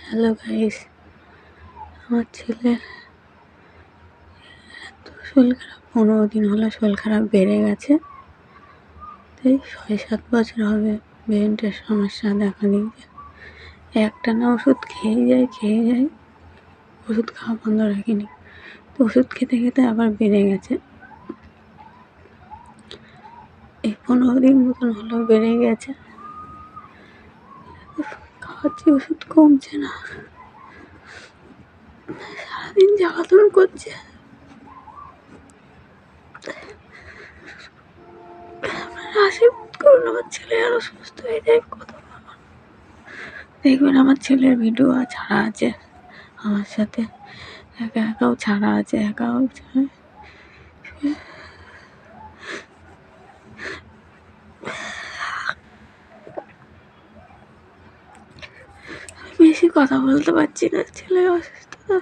Hello guys, আমার ছেলের এত শরীর খারাপ, 15 দিন হলো শরীর খারাপ বেড়ে গেছে। তাই 6-7 বছর হবে ব্রেনের সমস্যা দেখা দিয়েছে। একটানা ওষুধ খেয়ে যাই, ওষুধ খাওয়া বন্ধ রাখিনি। তো ওষুধ খেতে খেতে আবার বেড়ে গেছে। এই 15 দিন মতন হলো বেড়ে গেছে। খাওয়াচ্ছি, ওষুধ কমছে না, সারাদিন জ্বালাতন করছে। আশীর্বাদ করুন আমার ছেলে আরো সুস্থ হয়ে যায়। দেখবেন আমার ছেলের ভিডিও ছাড়া আছে আমার সাথে, একাও ছাড়া আছে, একাও বেশি কথা বলতে পারছি না, ছেলে অসুস্থতা।